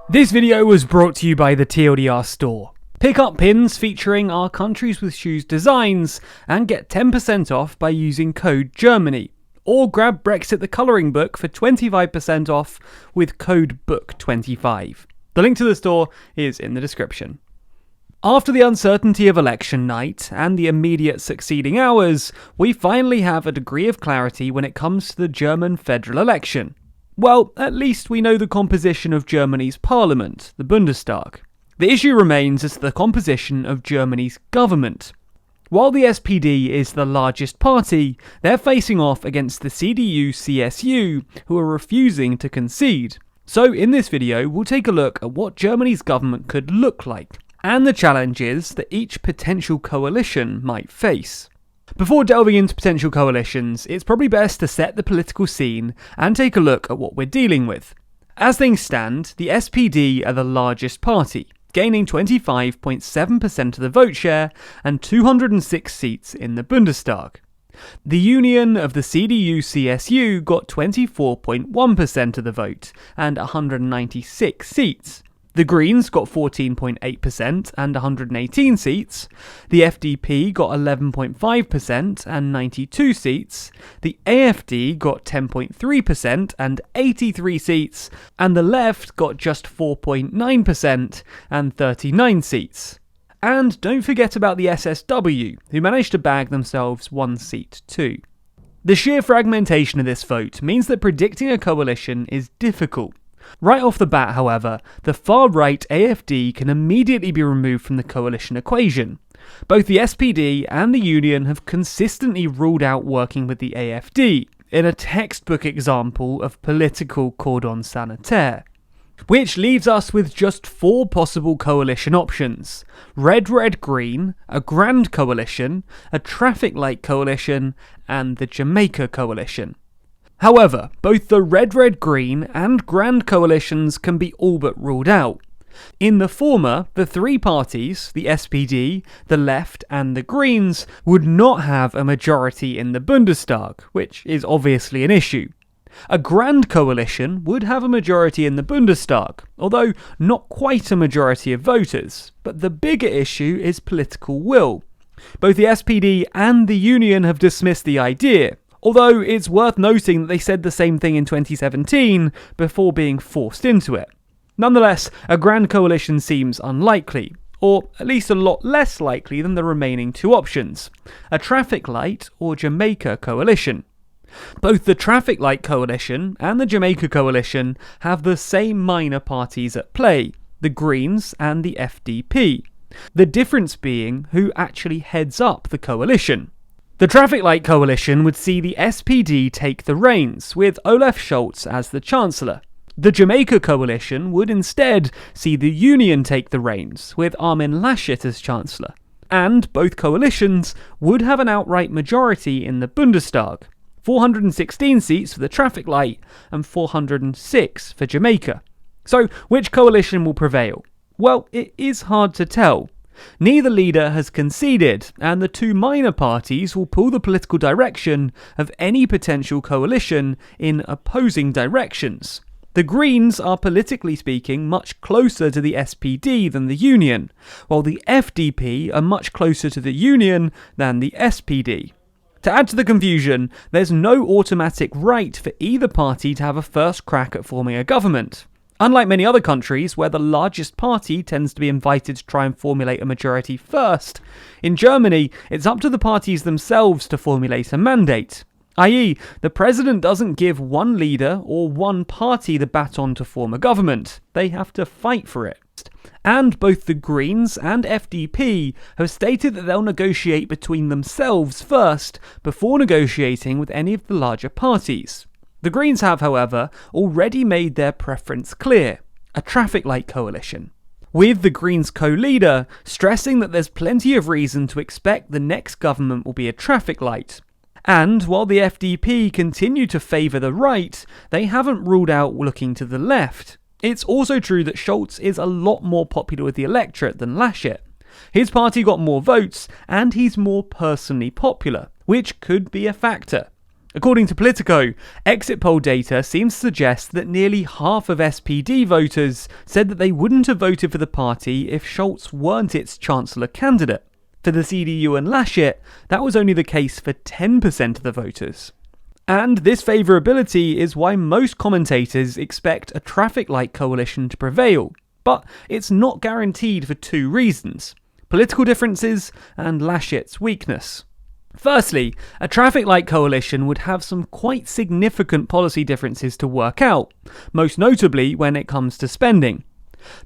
This video was brought to you by the TLDR store. Pick up pins featuring our Countries with Shoes designs and get 10% off by using code GERMANY. Or grab Brexit the colouring book for 25% off with code BOOK25. The link to the store is in the description. After the uncertainty of election night and the immediate succeeding hours, we finally have a degree of clarity when it comes to the German federal election. Well, at least we know the composition of Germany's parliament, the Bundestag. The issue remains as to the composition of Germany's government. While the SPD is the largest party, they're facing off against the CDU-CSU, who are refusing to concede. So in this video, we'll take a look at what Germany's government could look like, and the challenges that each potential coalition might face. Before delving into potential coalitions, it's probably best to set the political scene and take a look at what we're dealing with. As things stand, the SPD are the largest party, gaining 25.7% of the vote share and 206 seats in the Bundestag. The union of the CDU-CSU got 24.1% of the vote and 196 seats. The Greens got 14.8% and 118 seats, the FDP got 11.5% and 92 seats, the AfD got 10.3% and 83 seats, and the left got just 4.9% and 39 seats. And don't forget about the SSW, who managed to bag themselves one seat too. The sheer fragmentation of this vote means that predicting a coalition is difficult. Right off the bat, however, the far-right AfD can immediately be removed from the coalition equation. Both the SPD and the Union have consistently ruled out working with the AfD, in a textbook example of political cordon sanitaire. Which leaves us with just 4 possible coalition options: Red-Red-Green, a Grand Coalition, a Traffic Light Coalition, and the Jamaica Coalition. However, both the Red-Red-Green and Grand coalitions can be all but ruled out. In the former, the 3 parties, the SPD, the Left and the Greens, would not have a majority in the Bundestag, which is obviously an issue. A Grand coalition would have a majority in the Bundestag, although not quite a majority of voters, but the bigger issue is political will. Both the SPD and the Union have dismissed the idea, although it's worth noting that they said the same thing in 2017 before being forced into it. Nonetheless, a Grand Coalition seems unlikely, or at least a lot less likely than the remaining 2 options, a Traffic Light or Jamaica Coalition. Both the Traffic Light Coalition and the Jamaica Coalition have the same minor parties at play, the Greens and the FDP, the difference being who actually heads up the coalition. The Traffic Light Coalition would see the SPD take the reins, with Olaf Scholz as the Chancellor. The Jamaica Coalition would instead see the Union take the reins, with Armin Laschet as Chancellor. And both coalitions would have an outright majority in the Bundestag, 416 seats for the Traffic Light and 406 for Jamaica. So, which coalition will prevail? Well, it is hard to tell. Neither leader has conceded, and the 2 minor parties will pull the political direction of any potential coalition in opposing directions. The Greens are, politically speaking, much closer to the SPD than the Union, while the FDP are much closer to the Union than the SPD. To add to the confusion, there's no automatic right for either party to have a first crack at forming a government. Unlike many other countries, where the largest party tends to be invited to try and formulate a majority first, in Germany, it's up to the parties themselves to formulate a mandate. I.e., the president doesn't give one leader or one party the baton to form a government. They have to fight for it. And both the Greens and FDP have stated that they'll negotiate between themselves first before negotiating with any of the larger parties. The Greens have, however, already made their preference clear: a Traffic Light Coalition, with the Greens co-leader stressing that there's plenty of reason to expect the next government will be a traffic light. And while the FDP continue to favour the right, they haven't ruled out looking to the left. It's also true that Scholz is a lot more popular with the electorate than Laschet. His party got more votes, and he's more personally popular, which could be a factor. According to Politico, exit poll data seems to suggest that nearly half of SPD voters said that they wouldn't have voted for the party if Scholz weren't its Chancellor candidate. For the CDU and Laschet, that was only the case for 10% of the voters. And this favourability is why most commentators expect a traffic light coalition to prevail. But it's not guaranteed for two reasons: political differences and Laschet's weakness. Firstly, a traffic light coalition would have some quite significant policy differences to work out, most notably when it comes to spending.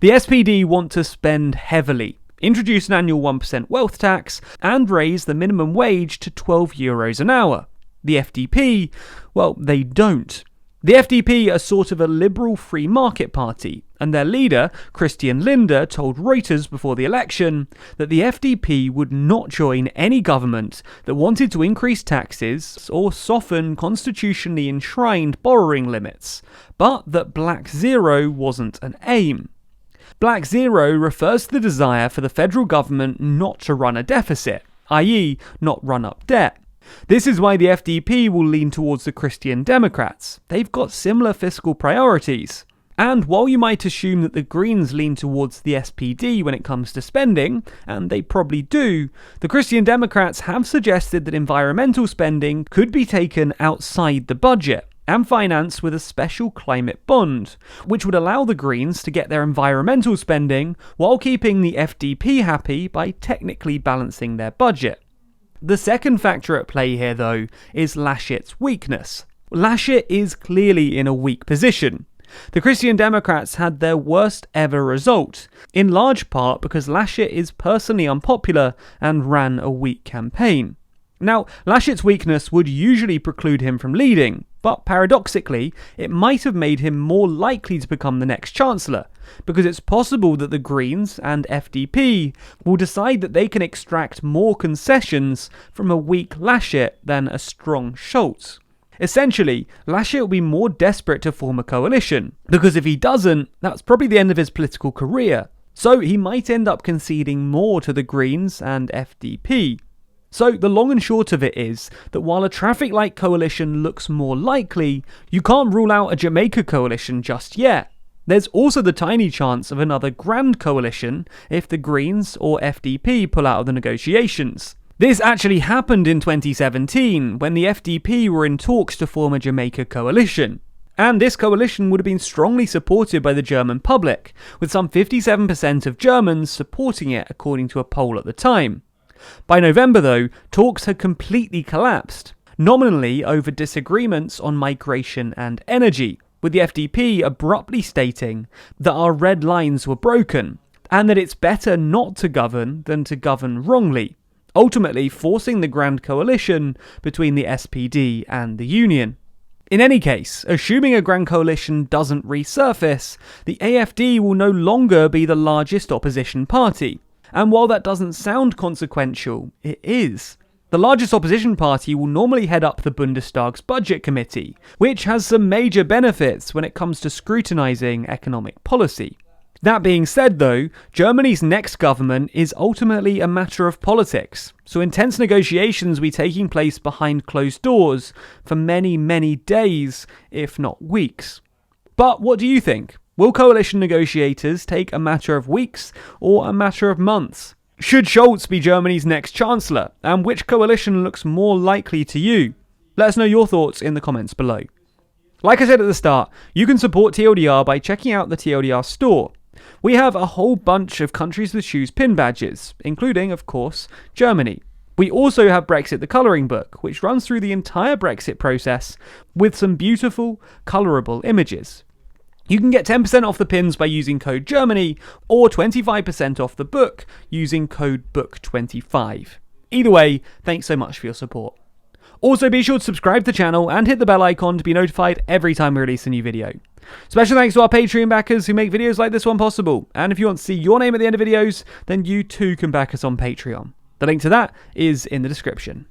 The SPD want to spend heavily, introduce an annual 1% wealth tax, and raise the minimum wage to €12 an hour. The FDP, well, they don't. The FDP are sort of a liberal free market party, and their leader, Christian Lindner, told Reuters before the election that the FDP would not join any government that wanted to increase taxes or soften constitutionally enshrined borrowing limits, but that Black Zero wasn't an aim. Black Zero refers to the desire for the federal government not to run a deficit, i.e. not run up debt. This is why the FDP will lean towards the Christian Democrats. They've got similar fiscal priorities. And while you might assume that the Greens lean towards the SPD when it comes to spending, and they probably do, the Christian Democrats have suggested that environmental spending could be taken outside the budget and financed with a special climate bond, which would allow the Greens to get their environmental spending while keeping the FDP happy by technically balancing their budget. The second factor at play here, though, is Laschet's weakness. Laschet is clearly in a weak position. The Christian Democrats had their worst ever result, in large part because Laschet is personally unpopular and ran a weak campaign. Now, Laschet's weakness would usually preclude him from leading, but paradoxically, it might have made him more likely to become the next Chancellor, because it's possible that the Greens and FDP will decide that they can extract more concessions from a weak Laschet than a strong Scholz. Essentially, Laschet will be more desperate to form a coalition, because if he doesn't, that's probably the end of his political career. So he might end up conceding more to the Greens and FDP. So the long and short of it is that while a traffic light coalition looks more likely, you can't rule out a Jamaica coalition just yet. There's also the tiny chance of another grand coalition if the Greens or FDP pull out of the negotiations. This actually happened in 2017 when the FDP were in talks to form a Jamaica coalition. And this coalition would have been strongly supported by the German public, with some 57% of Germans supporting it according to a poll at the time. By November, though, talks had completely collapsed, nominally over disagreements on migration and energy, with the FDP abruptly stating that our red lines were broken, and that it's better not to govern than to govern wrongly, ultimately forcing the Grand Coalition between the SPD and the Union. In any case, assuming a Grand Coalition doesn't resurface, the AfD will no longer be the largest opposition party. And while that doesn't sound consequential, it is. The largest opposition party will normally head up the Bundestag's budget committee, which has some major benefits when it comes to scrutinising economic policy. That being said, though, Germany's next government is ultimately a matter of politics, so intense negotiations will be taking place behind closed doors for many, many days, if not weeks. But what do you think? Will coalition negotiators take a matter of weeks or a matter of months? Should Scholz be Germany's next Chancellor? And which coalition looks more likely to you? Let us know your thoughts in the comments below. Like I said at the start, you can support TLDR by checking out the TLDR store. We have a whole bunch of countries with shoes pin badges, including, of course, Germany. We also have Brexit the colouring book, which runs through the entire Brexit process with some beautiful, colourable images. You can get 10% off the pins by using code Germany, or 25% off the book using code BOOK25. Either way, thanks so much for your support. Also, be sure to subscribe to the channel and hit the bell icon to be notified every time we release a new video. Special thanks to our Patreon backers who make videos like this one possible, and if you want to see your name at the end of videos, then you too can back us on Patreon. The link to that is in the description.